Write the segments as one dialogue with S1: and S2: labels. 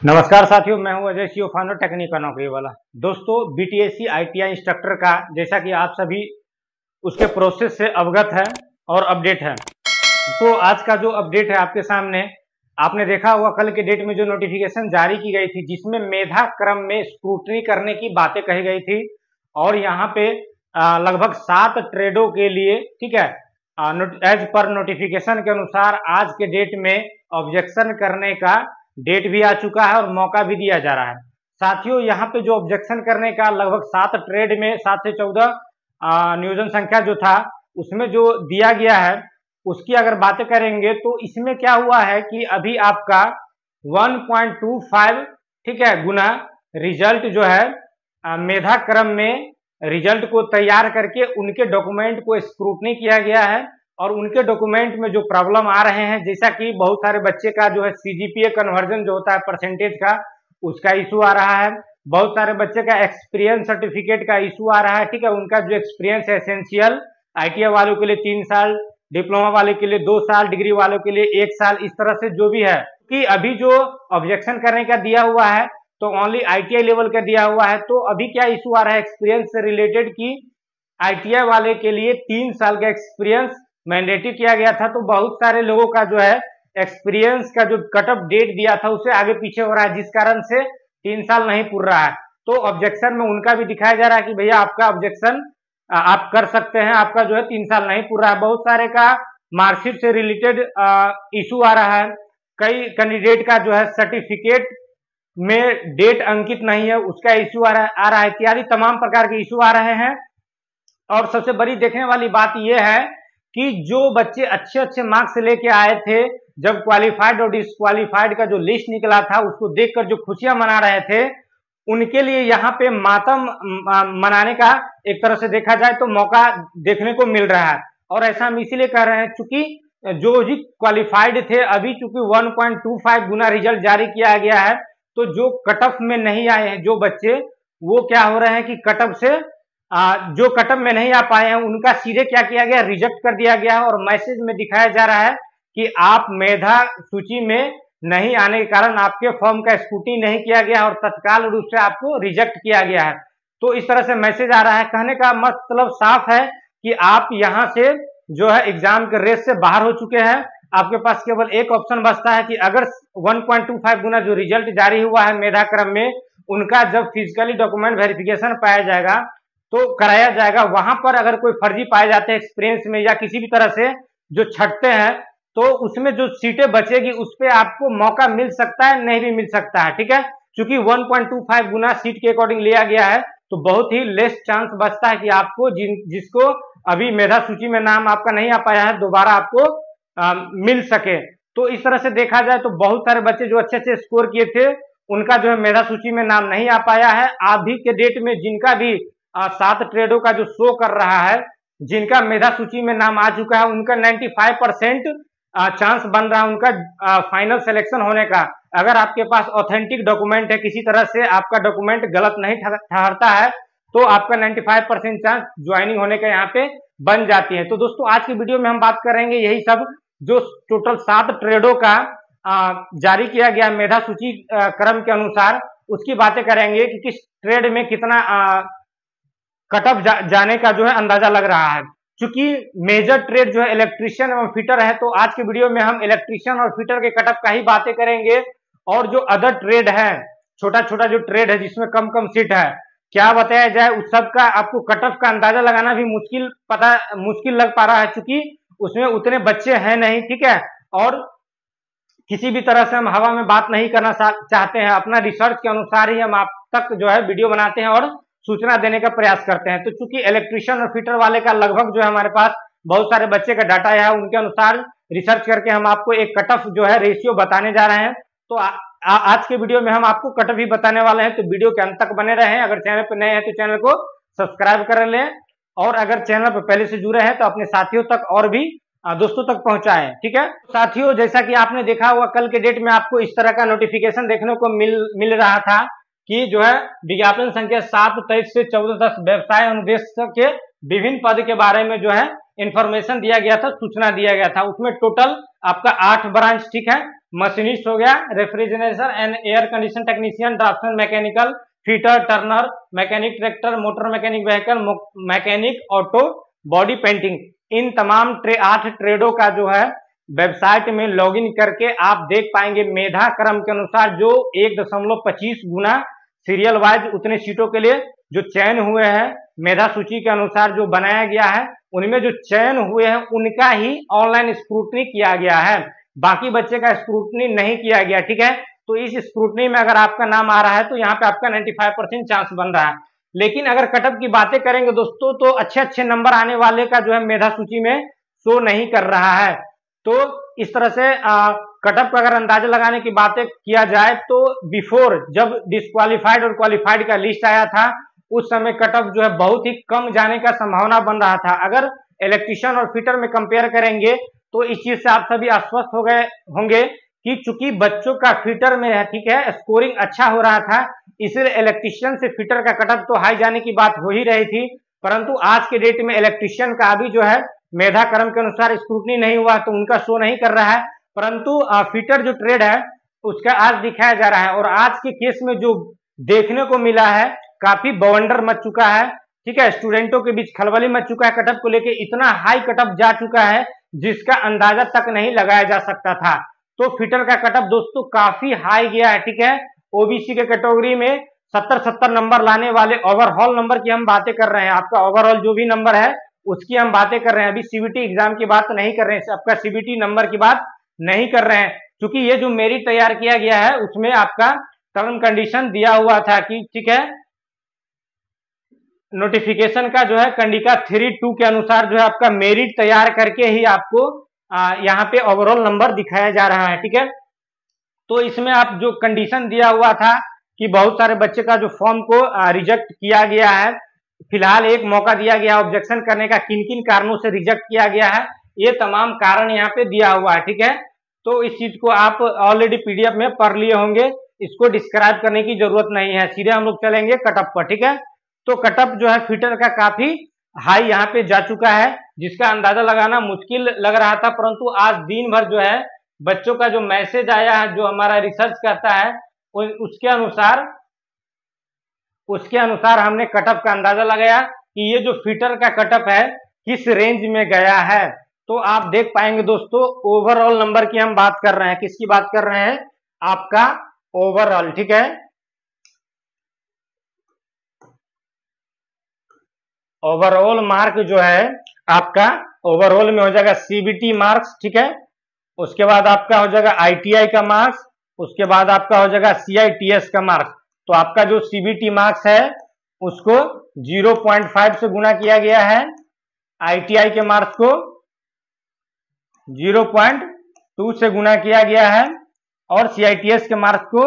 S1: नमस्कार साथियों, मैं हूं अजय सीओ फाउंडर टेक्निक का नौकरी वाला। दोस्तों, बीटीएससी आईटीआई इंस्ट्रक्टर का जैसा कि आप सभी उसके प्रोसेस से अवगत है और अपडेट है, तो आज का जो अपडेट है आपके सामने, आपने देखा होगा कल के डेट में जो नोटिफिकेशन जारी की गई थी जिसमें मेधा क्रम में स्क्रूटनी करने की बातें कही गई थी और यहाँ पे लगभग 7 ट्रेडों के लिए, ठीक है, एज पर नोटिफिकेशन के अनुसार आज के डेट में ऑब्जेक्शन करने का डेट भी आ चुका है और मौका भी दिया जा रहा है। साथियों, यहाँ पे जो ऑब्जेक्शन करने का लगभग 7 ट्रेड में 7 से 14 नियोजन संख्या जो था उसमें जो दिया गया है उसकी अगर बातें करेंगे तो इसमें क्या हुआ है कि अभी आपका 1.25, ठीक है, गुना रिजल्ट जो है मेधा क्रम में रिजल्ट को तैयार करके उनके डॉक्यूमेंट को स्क्रूटनी किया गया है और उनके डॉक्यूमेंट में जो प्रॉब्लम आ रहे हैं, जैसा कि बहुत सारे बच्चे का जो है सीजीपीए कन्वर्जन जो होता है परसेंटेज का, उसका इशू आ रहा है। बहुत सारे बच्चे का एक्सपीरियंस सर्टिफिकेट का इशू आ रहा है, ठीक है, उनका जो एक्सपीरियंस है एसेंशियल आईटीआई वालों के लिए 3 साल, डिप्लोमा वाले के लिए 2 साल, डिग्री वालों के लिए 1 साल, इस तरह से जो भी है कि अभी जो ऑब्जेक्शन करने का दिया हुआ है तो ओनली आईटीआई लेवल का दिया हुआ है। तो अभी क्या इशू आ रहा है एक्सपीरियंस से रिलेटेड की आईटीआई वाले के लिए 3 साल का एक्सपीरियंस मैंडेटरी किया गया था, तो बहुत सारे लोगों का जो है एक्सपीरियंस का जो कट ऑफ डेट दिया था उससे आगे पीछे हो रहा है, जिस कारण से 3 साल नहीं पूर रहा है। तो ऑब्जेक्शन में उनका भी दिखाया जा रहा है कि भैया आपका ऑब्जेक्शन आप कर सकते हैं, आपका जो है 3 साल नहीं पूर रहा है। बहुत सारे का मार्कशीट से रिलेटेड इशू आ रहा है, कई कैंडिडेट का जो है सर्टिफिकेट में डेट अंकित नहीं है उसका इशू आ रहा है, इत्यादि तमाम प्रकार के इशू आ रहे हैं। और सबसे बड़ी देखने वाली बात यह है कि जो बच्चे अच्छे अच्छे मार्क्स लेके आए थे, जब क्वालिफाइड और डिसक्वालिफाइड का जो लिस्ट निकला था उसको देखकर जो खुशियां मना रहे थे, उनके लिए यहाँ पे मातम मनाने का एक तरह से देखा जाए तो मौका देखने को मिल रहा है। और ऐसा हम इसीलिए कह रहे हैं चूंकि जो जी क्वालिफाइड थे अभी चूंकि 1.25 गुना रिजल्ट जारी किया गया है, तो जो कट ऑफ में नहीं आए हैं जो बच्चे, वो क्या हो रहे हैं कि कट ऑफ से जो कट ऑफ में नहीं आ पाए हैं उनका सीधे क्या किया गया, रिजेक्ट कर दिया गया है। और मैसेज में दिखाया जा रहा है कि आप मेधा सूची में नहीं आने के कारण आपके फॉर्म का स्क्रूटनी नहीं किया गया और तत्काल रूप से आपको रिजेक्ट किया गया है। तो इस तरह से मैसेज आ रहा है। कहने का मतलब साफ है कि आप यहां से जो है एग्जाम के रेस से बाहर हो चुके हैं। आपके पास केवल एक ऑप्शन बचता है कि अगर 1.25 गुना जो रिजल्ट जारी हुआ है मेधा क्रम में, उनका जब फिजिकली डॉक्यूमेंट वेरिफिकेशन पाया जाएगा तो कराया जाएगा, वहां पर अगर कोई फर्जी पाए जाते हैं एक्सपीरियंस में या किसी भी तरह से जो छटते हैं, तो उसमें जो सीटें बचेगी उस पर आपको मौका मिल सकता है, नहीं भी मिल सकता है, ठीक है। क्योंकि 1.25 गुना सीट के अकॉर्डिंग लिया गया है तो बहुत ही लेस चांस बचता है कि आपको जिसको अभी मेधा सूची में नाम आपका नहीं आ पाया है दोबारा आपको मिल सके। तो इस तरह से देखा जाए तो बहुत सारे बच्चे जो अच्छे अच्छे स्कोर किए थे उनका जो है मेधा सूची में नाम नहीं आ पाया है। अभी के डेट में जिनका भी 7 ट्रेडों का जो शो कर रहा है, जिनका मेधा सूची में नाम आ चुका है, उनका 95% चांस बन रहा है उनका फाइनल सिलेक्शन होने का। अगर आपके पास ऑथेंटिक डॉक्यूमेंट है, किसी तरह से आपका डॉक्यूमेंट गलत नहीं ठहरता है, तो आपका 95% चांस ज्वाइनिंग होने का यहाँ पे बन जाती है। तो दोस्तों, आज की वीडियो में हम बात करेंगे यही सब, जो टोटल 7 ट्रेडों का जारी किया गया मेधा सूची क्रम के अनुसार, उसकी बातें करेंगे कि किस ट्रेड में कितना कट ऑफ जाने का जो है अंदाजा लग रहा है। क्योंकि मेजर ट्रेड जो है इलेक्ट्रीशियन एवं फिटर है, तो आज के वीडियो में हम इलेक्ट्रीशियन और फिटर के कट ऑफ का ही बातें करेंगे। और जो अदर ट्रेड है, छोटा छोटा जो ट्रेड है जिसमें कम कम सीट है, क्या बताया जाए, उस सब का आपको कट ऑफ का अंदाजा लगाना भी मुश्किल लग पा रहा है, क्योंकि उसमें उतने बच्चे हैं नहीं, ठीक है। और किसी भी तरह से हम हवा में बात नहीं करना चाहते हैं, अपना रिसर्च के अनुसार ही हम आप तक जो है वीडियो बनाते हैं और सूचना देने का प्रयास करते हैं। तो चूंकि इलेक्ट्रीशियन और फिटर वाले का लगभग जो है हमारे पास बहुत सारे बच्चे का डाटा है, उनके अनुसार रिसर्च करके हम आपको एक कट ऑफ जो है रेशियो बताने जा रहे हैं। तो आज के वीडियो में हम आपको कट ऑफ भी बताने वाले हैं, तो वीडियो के अंत तक बने रहें। अगर चैनल पर नए हैं तो चैनल को सब्सक्राइब कर लें, और अगर चैनल पर पहले से जुड़े हैं तो अपने साथियों तक और भी दोस्तों तक पहुंचाएं, ठीक है। साथियों, जैसा कि आपने देखा हुआ कल के डेट में आपको इस तरह का नोटिफिकेशन देखने को मिल रहा था कि जो है विज्ञापन संख्या 7/23 से 14/10 व्यवसाय अनुदेश के विभिन्न पद के बारे में जो है इंफॉर्मेशन दिया गया था, सूचना दिया गया था। उसमें टोटल आपका 8 ब्रांच, ठीक है, मशीनिस्ट हो गया, refrigeration and air condition technician, draftsman, mechanical fitter, turner, mechanic tractor, motor mechanic vehicle, mechanic auto body painting, इन तमाम 8 ट्रेडों का जो है वेबसाइट में लॉगिन करके आप देख पाएंगे मेधा क्रम के अनुसार जो 1.25 गुना सीरियल वाइज उतने सीटों के लिए जो चयन हुए हैं मेधा सूची के अनुसार जो बनाया गया है, उनमें जो चयन हुए हैं उनका ही ऑनलाइन स्क्रूटनी किया गया है, बाकी बच्चे का स्क्रूटनी नहीं किया गया। ठीक है, तो इस स्क्रूटनी में अगर आपका नाम आ रहा है तो यहाँ पे आपका 95% चांस बन रहा है। लेकिन अगर कटअप की बातें करेंगे दोस्तों तो अच्छे अच्छे नंबर आने वाले का जो है मेधा सूची में शो नहीं कर रहा है। तो इस तरह से कटअप का अगर अंदाजा लगाने की बातें किया जाए तो बिफोर जब डिस्क्वालीफाइड और क्वालिफाइड का लिस्ट आया था उस समय कटअप जो है बहुत ही कम जाने का संभावना बन रहा था। अगर इलेक्ट्रीशियन और फिटर में कंपेयर करेंगे तो इस चीज से आप सभी आश्वस्त हो गए होंगे कि चूंकि बच्चों का फिटर में है, ठीक है, स्कोरिंग अच्छा हो रहा था, इसलिए इलेक्ट्रीशियन से फिटर का कटअप तो हाई जाने की बात हो ही रही थी। परंतु आज के डेट में इलेक्ट्रीशियन का अभी जो है मेधा क्रम के अनुसार स्क्रूटनी नहीं हुआ तो उनका शो नहीं कर रहा है, परंतु फिटर जो ट्रेड है उसका आज दिखाया जा रहा है। और आज के केस में जो देखने को मिला है काफी बवंडर मच चुका है। ठीक है, स्टूडेंटों के बीच खलबली मच चुका है, कटअप को लेके इतना हाई कटअप जा चुका है जिसका अंदाजा तक नहीं लगाया जा सकता था। तो फिटर का कटअप दोस्तों काफी हाई गया है। ठीक है, ओबीसी के कैटेगरी में 70 नंबर लाने वाले ओवरऑल नंबर की हम बातें कर रहे हैं, आपका ओवरऑल जो भी नंबर है उसकी हम बातें कर रहे हैं, अभी सीबीटी एग्जाम की बात नहीं कर रहे हैं, आपका सीबीटी नंबर की बात नहीं कर रहे हैं, क्योंकि ये जो मेरिट तैयार किया गया है उसमें आपका टर्म कंडीशन दिया हुआ था कि ठीक है नोटिफिकेशन का जो है कंडिका 3(2) के अनुसार जो है आपका मेरिट तैयार करके ही आपको यहाँ पे ओवरऑल नंबर दिखाया जा रहा है। ठीक है, तो इसमें आप जो कंडीशन दिया हुआ था कि बहुत सारे बच्चे का जो फॉर्म को रिजेक्ट किया गया है, फिलहाल एक मौका दिया गया ऑब्जेक्शन करने का, किन किन कारणों से रिजेक्ट किया गया है ये तमाम कारण यहाँ पे दिया हुआ है। ठीक है, तो इस चीज को आप ऑलरेडी पीडीएफ में पढ़ लिए होंगे, इसको डिस्क्राइब करने की जरूरत नहीं है, सीधे हम लोग चलेंगे कटअप पर। ठीक है, तो कटअप जो है फिटर का काफी हाई यहाँ पे जा चुका है जिसका अंदाजा लगाना मुश्किल लग रहा था, परंतु आज दिन भर जो है बच्चों का जो मैसेज आया है जो हमारा रिसर्च करता है उसके अनुसार हमने कटअप का अंदाजा लगाया कि ये जो फिटर का कटअप है किस रेंज में गया है। तो आप देख पाएंगे दोस्तों ओवरऑल नंबर की हम बात कर रहे हैं, किसकी बात कर रहे हैं, आपका ओवरऑल। ठीक है, ओवरऑल मार्क जो है आपका ओवरऑल में हो जाएगा सीबीटी मार्क्स। ठीक है, उसके बाद आपका हो जाएगा आईटीआई का मार्क्स, उसके बाद आपका हो जाएगा सीआईटीएस का मार्क्स। तो आपका जो सीबीटी मार्क्स है उसको 0.5 से गुना किया गया है, आईटीआई के मार्क्स को 0.2 से गुना किया गया है और सीआईटीएस के मार्क्स को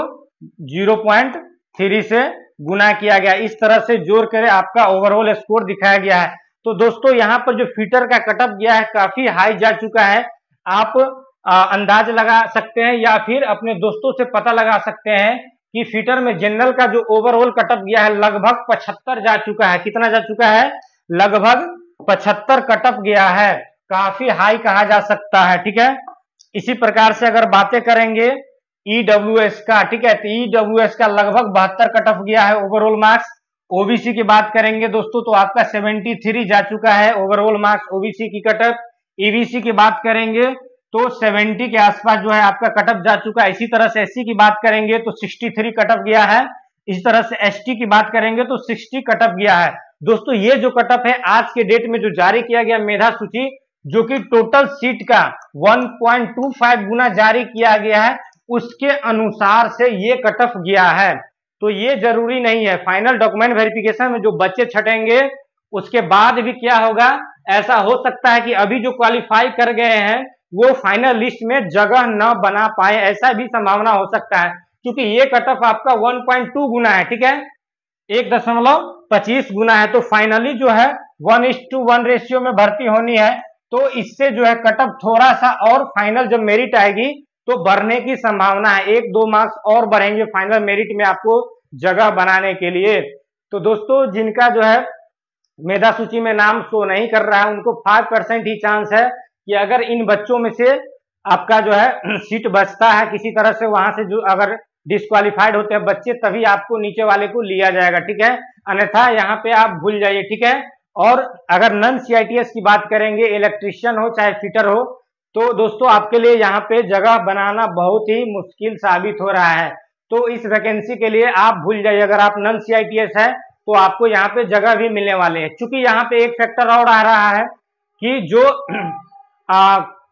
S1: 0.3 से गुना किया गया। इस तरह से जोड़ कर आपका ओवरऑल स्कोर दिखाया गया है। तो दोस्तों यहाँ पर जो फिटर का कटअप गया है काफी हाई जा चुका है, आप अंदाज लगा सकते हैं या फिर अपने दोस्तों से पता लगा सकते हैं कि फिटर में जनरल का जो ओवरऑल कटअप गया है लगभग 75 जा चुका है। कितना जा चुका है, लगभग 75 कटअप गया है, काफी हाई कहा जा सकता है। ठीक है, इसी प्रकार से अगर बातें करेंगे ईडब्ल्यूएस का, ठीक है, तो ईडब्ल्यूएस का लगभग 72 कटअप गया है ओवरऑल मार्क्स। ओबीसी की बात करेंगे दोस्तों तो आपका 73 जा चुका है ओवरऑल मार्क्स ओबीसी की कटअप। ईबीसी की बात करेंगे तो 70 के आसपास जो है आपका कटअप जा चुका है। इसी तरह से एससी की बात करेंगे तो 63 कटअप गया है, इसी तरह से एसटी की बात करेंगे तो 60 कटअप गया है। दोस्तों ये जो कटअप है आज के डेट में जो जारी किया गया मेधा सूची, जो कि टोटल सीट का 1.25 गुना जारी किया गया है, उसके अनुसार से ये कटअप गया है। तो ये जरूरी नहीं है, फाइनल डॉक्यूमेंट वेरिफिकेशन में जो बच्चे छटेंगे उसके बाद भी क्या होगा, ऐसा हो सकता है कि अभी जो क्वालिफाई कर गए हैं वो फाइनल लिस्ट में जगह न बना पाए, ऐसा भी संभावना हो सकता है, क्योंकि ये कटअप आपका 1.2 गुना है। ठीक है, 1.25 गुना है, तो फाइनली जो है 1:1 रेशियो में भर्ती होनी है। तो इससे जो है कटअप थोड़ा सा और फाइनल जब मेरिट आएगी तो बढ़ने की संभावना है, 1-2 मार्क्स और बढ़ेंगे फाइनल मेरिट में आपको जगह बनाने के लिए। तो दोस्तों जिनका जो है मेधा सूची में नाम शो नहीं कर रहा है उनको 5% ही चांस है कि अगर इन बच्चों में से आपका जो है सीट बचता है किसी तरह से, वहां से जो अगर डिस्क्वालीफाइड होते हैं बच्चे तभी आपको नीचे वाले को लिया जाएगा, ठीक है, अन्यथा यहाँ पे आप भूल जाइए, ठीक है। और अगर नन CITS की बात करेंगे, इलेक्ट्रीशियन हो चाहे फिटर हो, तो दोस्तों आपके लिए यहाँ पे जगह बनाना बहुत ही मुश्किल साबित हो रहा है। तो इस वैकेंसी के लिए आप भूल जाइए, अगर आप नन CITS है तो आपको यहाँ पे जगह भी मिलने वाले हैं। चूंकि यहाँ पे एक फैक्टर और आ रहा है कि जो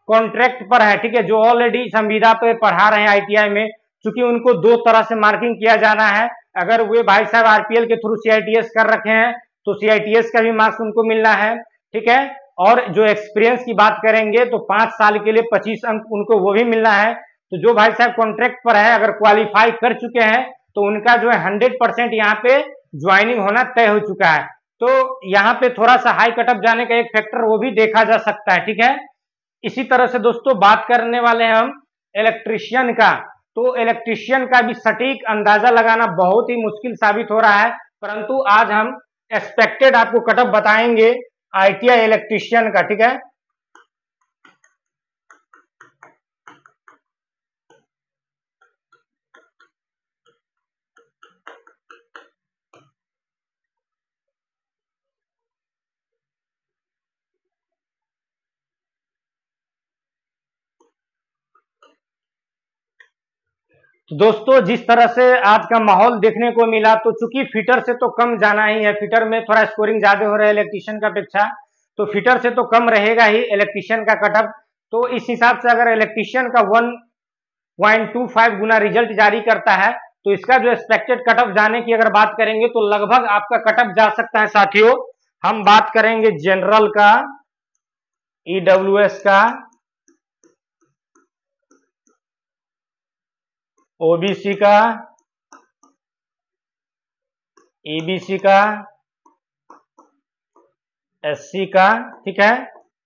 S1: कॉन्ट्रैक्ट पर है, ठीक है, जो ऑलरेडी संविदा पे पढ़ा रहे हैं ITI में, चूंकि उनको दो तरह से मार्किंग किया जाना है। अगर वे भाई साहब RPL के थ्रू CITS कर रखे हैं तो CITS का भी मार्क्स उनको मिलना है, ठीक है। और जो एक्सपीरियंस की बात करेंगे तो 5 साल के लिए 25 अंक उनको वो भी मिलना है। तो जो भाई साहब कॉन्ट्रैक्ट पर है, अगर क्वालिफाई कर चुके हैं तो उनका जो है 100% यहाँ पे ज्वाइनिंग होना तय हो चुका है। तो यहाँ पे थोड़ा सा हाई कटअप जाने का एक फैक्टर वो भी देखा जा सकता है, ठीक है। इसी तरह से दोस्तों बात करने वाले हैं हम इलेक्ट्रीशियन का। तो इलेक्ट्रीशियन का भी सटीक अंदाजा लगाना बहुत ही मुश्किल साबित हो रहा है, परंतु आज हम एक्सपेक्टेड आपको कटअप बताएंगे ITI इलेक्ट्रीशियन का, ठीक है। तो दोस्तों जिस तरह से आज का माहौल देखने को मिला, तो चूंकि फिटर से तो कम जाना ही है, फिटर में थोड़ा स्कोरिंग ज्यादा हो रहा है इलेक्ट्रीशियन का अपेक्षा, तो फिटर से तो कम रहेगा ही इलेक्ट्रीशियन का कटअप। तो इस हिसाब से अगर इलेक्ट्रीशियन का 1.25 गुना रिजल्ट जारी करता है तो इसका जो एक्सपेक्टेड कटअप जाने की अगर बात करेंगे तो लगभग आपका कटअप जा सकता है साथियों। हम बात करेंगे जनरल का, EWS का, OBC का, EBC का, SC का, ठीक है,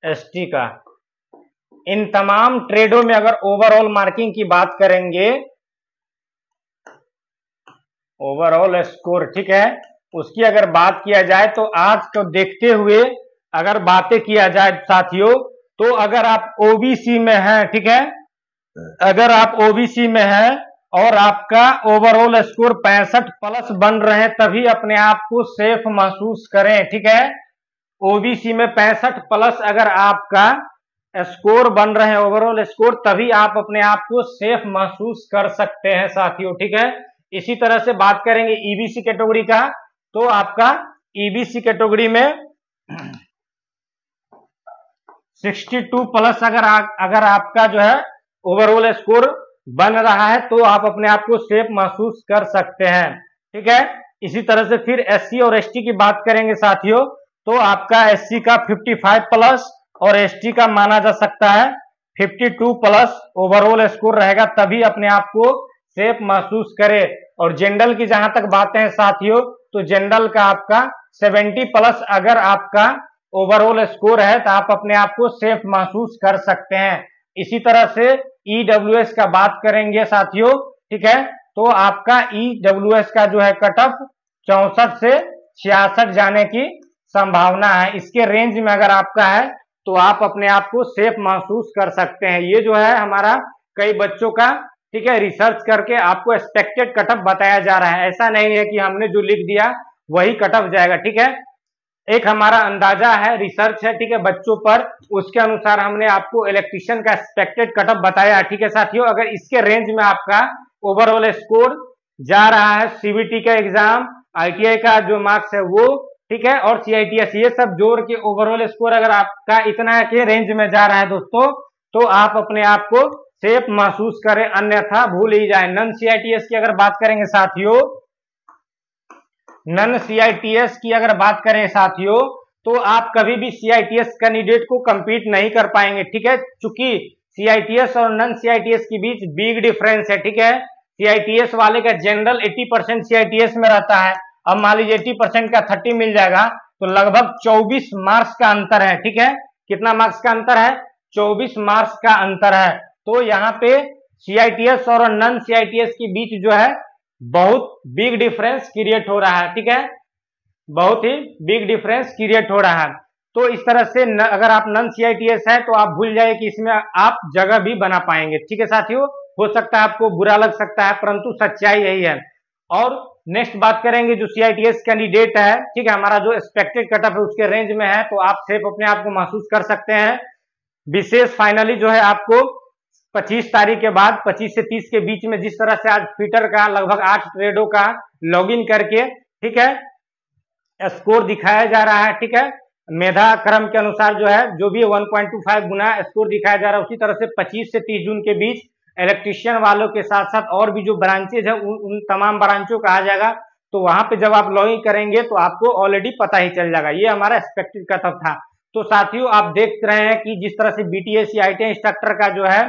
S1: ST का। इन तमाम ट्रेडों में अगर ओवरऑल मार्किंग की बात करेंगे, ओवरऑल स्कोर, ठीक है, उसकी अगर बात किया जाए तो आज को देखते हुए अगर बातें किया जाए साथियों, तो अगर आप OBC में हैं, ठीक है, अगर आप OBC में हैं और आपका ओवरऑल स्कोर 65 प्लस बन रहे हैं तभी अपने आप को सेफ महसूस करें, ठीक है। OBC में 65 प्लस अगर आपका स्कोर बन रहे हैं, ओवरऑल स्कोर, तभी आप अपने आप को सेफ महसूस कर सकते हैं साथियों, ठीक है। इसी तरह से बात करेंगे EBC कैटेगरी का, तो आपका EBC कैटेगरी में 62 प्लस अगर आपका जो है ओवरऑल स्कोर बन रहा है तो आप अपने आप को सेफ महसूस कर सकते हैं, ठीक है। इसी तरह से फिर SC और ST की बात करेंगे साथियों, तो आपका SC का 55 प्लस और ST का माना जा सकता है 52 प्लस ओवरऑल स्कोर रहेगा तभी अपने आप को सेफ महसूस करे। और जनरल की जहां तक बातें हैं साथियों, तो जनरल का आपका 70 प्लस अगर आपका ओवरऑल स्कोर है तो आप अपने आप को सेफ महसूस कर सकते हैं। इसी तरह से EWS का बात करेंगे साथियों, ठीक है, तो आपका EWS का जो है कटअप 64 से 66 जाने की संभावना है। इसके रेंज में अगर आपका है तो आप अपने आप को सेफ महसूस कर सकते हैं। ये जो है हमारा कई बच्चों का, ठीक है, रिसर्च करके आपको एक्सपेक्टेड कटअप बताया जा रहा है। ऐसा नहीं है कि हमने जो लिख दिया वही कटअप जाएगा, ठीक है। एक हमारा अंदाजा है, रिसर्च है, ठीक है, बच्चों पर, उसके अनुसार हमने आपको इलेक्ट्रीशियन का एक्सपेक्टेड कटअप बताया, ठीक है साथियों। अगर इसके रेंज में आपका ओवरऑल स्कोर जा रहा है, CBT का एग्जाम, ITI का जो मार्क्स है वो, ठीक है, और CITS, ये सब जोड़ के ओवरऑल स्कोर अगर आपका इतना के रेंज में जा रहा है दोस्तों, तो आप अपने आप को सेफ महसूस करें, अन्यथा भूल ही जाए। नन CITS की अगर बात करेंगे साथियों, नन CITS की अगर बात करें साथियों, तो आप कभी भी CITS कैंडिडेट को compete नहीं कर पाएंगे, ठीक है, चूंकि CITS और नन CITS के बीच बिग डिफरेंस है, ठीक है। CITS वाले का जनरल 80% CITS में रहता है, अब मान लीजिए 80% का 30 मिल जाएगा तो लगभग 24 मार्क्स का अंतर है, ठीक है। कितना मार्क्स का अंतर है? 24 मार्क्स का अंतर है। तो यहाँ पे CITS और नन CITS के बीच जो है बहुत बिग डिफरेंस क्रिएट हो रहा है, ठीक है, बहुत ही बिग डिफरेंस क्रिएट हो रहा है। तो इस तरह से अगर आप नॉन CITS है तो आप भूल जाइए कि इसमें आप जगह भी बना पाएंगे। ठीक है साथियों, हो सकता है आपको बुरा लग सकता है, परंतु सच्चाई यही है। और नेक्स्ट बात करेंगे जो CITS कैंडिडेट है, ठीक है, हमारा जो एक्सपेक्टेड कट ऑफ है उसके रेंज में है, तो आप सेफ अपने आप को महसूस कर सकते हैं। विशेष फाइनली जो है आपको 25 तारीख के बाद 25 से 30 के बीच में जिस तरह से आज फिटर का लगभग 8 ट्रेडों का लॉगिन करके, ठीक है, स्कोर दिखाया जा रहा है। ठीक है, मेधा क्रम के अनुसार जो है जो भी 1.25 गुना स्कोर दिखाया जा रहा है, उसी तरह से 25 से 30 जून के बीच इलेक्ट्रीशियन वालों के साथ साथ और भी जो ब्रांचेज है उन तमाम ब्रांचों का आ जाएगा। तो वहां पे जब आप लॉगिन करेंगे तो आपको ऑलरेडी पता ही चल जाएगा। ये हमारा एक्सपेक्टेड कट ऑफ था। तो साथियों आप देख रहे हैं कि जिस तरह से BTSC ITI इंस्ट्रक्टर का जो है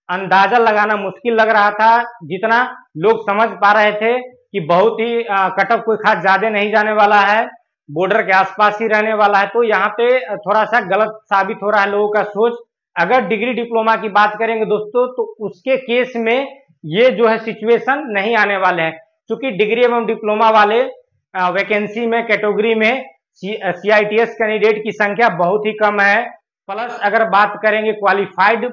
S1: अंदाजा लगाना मुश्किल लग रहा था, जितना लोग समझ पा रहे थे कि बहुत ही कट ऑफ कोई खास ज्यादा नहीं जाने वाला है, बॉर्डर के आसपास ही रहने वाला है, तो यहाँ पे थोड़ा सा गलत साबित हो रहा है लोगों का सोच। अगर डिग्री डिप्लोमा की बात करेंगे दोस्तों तो उसके केस में ये जो है सिचुएशन नहीं आने वाले हैं, क्योंकि डिग्री एवं डिप्लोमा वाले वैकेंसी में कैटेगरी में CITS कैंडिडेट की संख्या बहुत ही कम है। प्लस अगर बात करेंगे क्वालिफाइड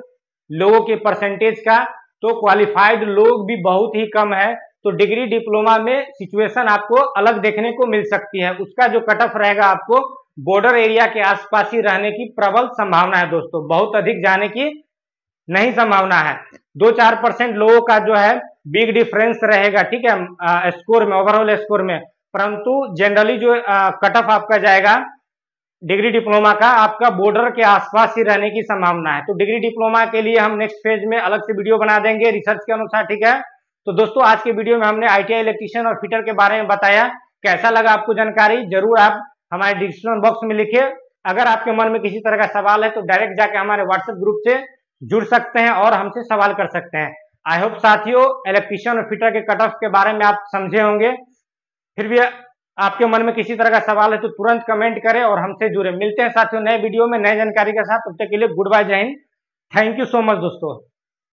S1: लोगों के परसेंटेज का, तो क्वालिफाइड लोग भी बहुत ही कम है। तो डिग्री डिप्लोमा में सिचुएशन आपको अलग देखने को मिल सकती है। उसका जो कट ऑफ रहेगा आपको बॉर्डर एरिया के आसपास ही रहने की प्रबल संभावना है दोस्तों, बहुत अधिक जाने की नहीं संभावना है। 2-4% लोगों का जो है बिग डिफरेंस रहेगा, ठीक है, स्कोर में, ओवरऑल स्कोर में, परंतु जनरली जो कट ऑफ आपका जाएगा डिग्री डिप्लोमा का, आपका बॉर्डर के आसपास ही रहने की संभावना है। तो डिग्री डिप्लोमा के लिए हम नेक्स्ट फेज में अलग से वीडियो बना देंगे रिसर्च के अनुसार। ठीक है, तो दोस्तों आज के वीडियो में हमने ITI इलेक्ट्रीशियन और फिटर के बारे में बताया। कैसा लगा आपको जानकारी, जरूर आप हमारे डिस्क्रिप्शन बॉक्स में लिखिए। अगर आपके मन में किसी तरह का सवाल है तो डायरेक्ट जाके हमारे व्हाट्सएप ग्रुप से जुड़ सकते हैं और हमसे सवाल कर सकते हैं। आई होप साथियों इलेक्ट्रीशियन और फिटर के कट ऑफ के बारे में आप समझे होंगे। फिर भी आपके मन में किसी तरह का सवाल है तो तुरंत कमेंट करें और हमसे जुड़े। मिलते हैं साथियों नए वीडियो में नए जानकारी के साथ, तब तक के लिए गुड बाय, जय Hind, thank you so much दोस्तों।